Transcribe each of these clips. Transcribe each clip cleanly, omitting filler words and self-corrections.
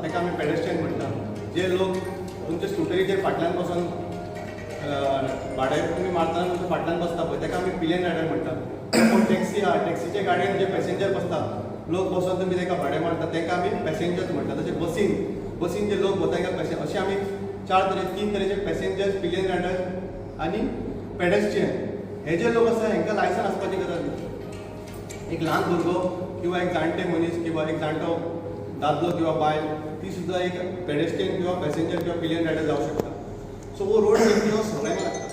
ताका आमी पेडेस्ट्रियन म्हणटा. जे लोक तुमच्या स्कुटरीचेर फाटल्यान बसून भाडे तुमी मारतना तुमच्या फाटल्यान बसता पळय ताका आमी पिलियन रायडर म्हणटा. पूण टॅक्सी आहा, टॅक्सीच्या गाडयेन जे पॅसेंजर बसता, लोक बसून तुमी ताका भाडे मारता ताका आमी पॅसेंजर्स म्हणटा. तशें बसीन जे लोक वता ताका अशें आमी तीन तरेचे पॅसेंजर्स, पिलियन रायडर आनी पेडेस्ट्रियन. हे जे लोक आसा हांकां लायसन आसपाची गरज ना. एक ल्हान भुरगो किंवा एक जाणटे मनीस किंवा एक जाणटो दादलो किंवा बायल ती सुद्धा एक पेडेस्ट्रियन किंवा पॅसेंजर किंवा पिलियन रायडर जावं शकता. सो हो रोड सेफ्टी हो सगळ्यांक लागता.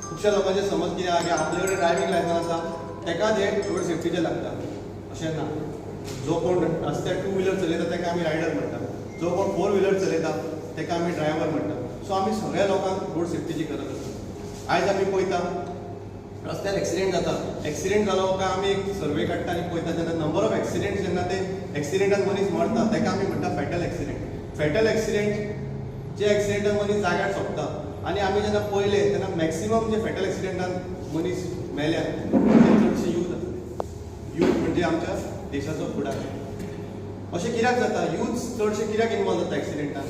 खुबश्या लोकांचे समज कितें आहा की आपले कडेन ड्रायव्हिंग लायसन आसा ताकाच हे रोड सेफ्टीचे लागता, अशें ना. जो कोण रस्त्यार 2 व्हिलर चलयता ताका आमी रायडर म्हणटा. जो कोण 4 व्हिलर चलयता ताका आमी ड्रायव्हर म्हणटा. सो आमी सगळ्या लोकांक रोड सेफ्टीची गरज आसा. आयज आमी पळयता रस्त्यार एक्सिडेंट जाता. एक्सिडेंट जालो काय आमी एक सर्वे काडटा आनी पळयता तेन्ना नंबर ऑफ एक्सिडेंट जेन्ना ते एक्सिडेंटान मनीस मरता ताका आमी म्हणटा फॅटल एक्सिडेंट. फॅटल एक्सिडेंट जे एक्सिडेंटान मनीस जाग्यार सोंपता. आनी आमी जेन्ना पळयले तेन्ना मॅक्सिमम जे फॅटल एक्सिडेंटान मनीस मेल्या ते चडशे यूथ आसले. यूथ म्हणजे आमच्या देशाचो फुडार. अशें कित्याक जाता? यूथ चडशे कित्याक इनवॉल्व जाता एक्सिडेंटान?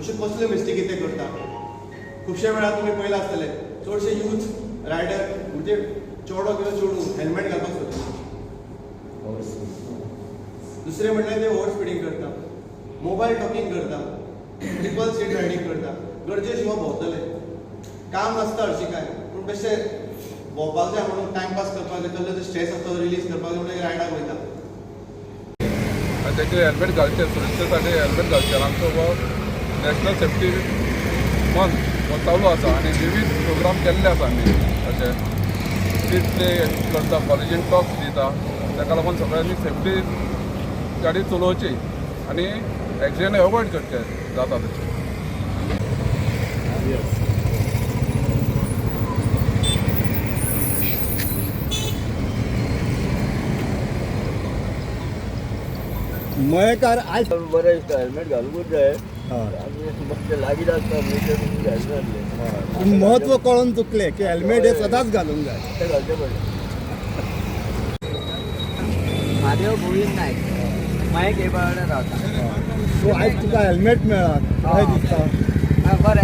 अश्यो कसल्यो मिस्टेकी ते करता? खुबशे वेळार तुमी पळयलां आसतलें चडशे यूथ रायडर म्हणजे चेडो किंवा चेडू हेल्मेट घालपाक सोदना. दुसरें म्हणल्यार ते ओवर स्पिडींग करता, मोबायल टॉकिंग करता, ट्रिपल सीट रायडींग करता. गरजे शिवाय भोंवतले. काम नासता हरशीं काय, पूण बेश्टे भोंवपाक जाय म्हणून टायमपास करपाक जाय, कसलो स्ट्रेस आसता तो रिलीज करपाक जाय म्हणून रायडाक वयता. ताचे हेल्मेट घालचे, सुरक्षेसाठी हेल्मेट घालचे. आमचो हो नॅशनल सेफ्टी मंथ हो चालू आसा आनी विविध प्रोग्राम केल्ले आसा आमी. अशें सीट प्ले करता, कॉलेजीन टॉक्स दिता. ताका लागून सगळ्यांनी सेफ्टी गाडी चलोवची आनी एक्सिडेंट अवॉयड करचे जाता तशें. मयेकार आज बरें दिसता हेल्मेट घालूंकूच जाय. मातशें लागीं आसता महत्व कळून चुकले की हेल्मेट हे सदांच घालूंक जाय. ते घालचें पडलें. म्हादेव गोविंद नायक मयेक हे बाळान रावता. सो आयज तुका हेल्मेट मेळ्ळा काय दिसता? बरें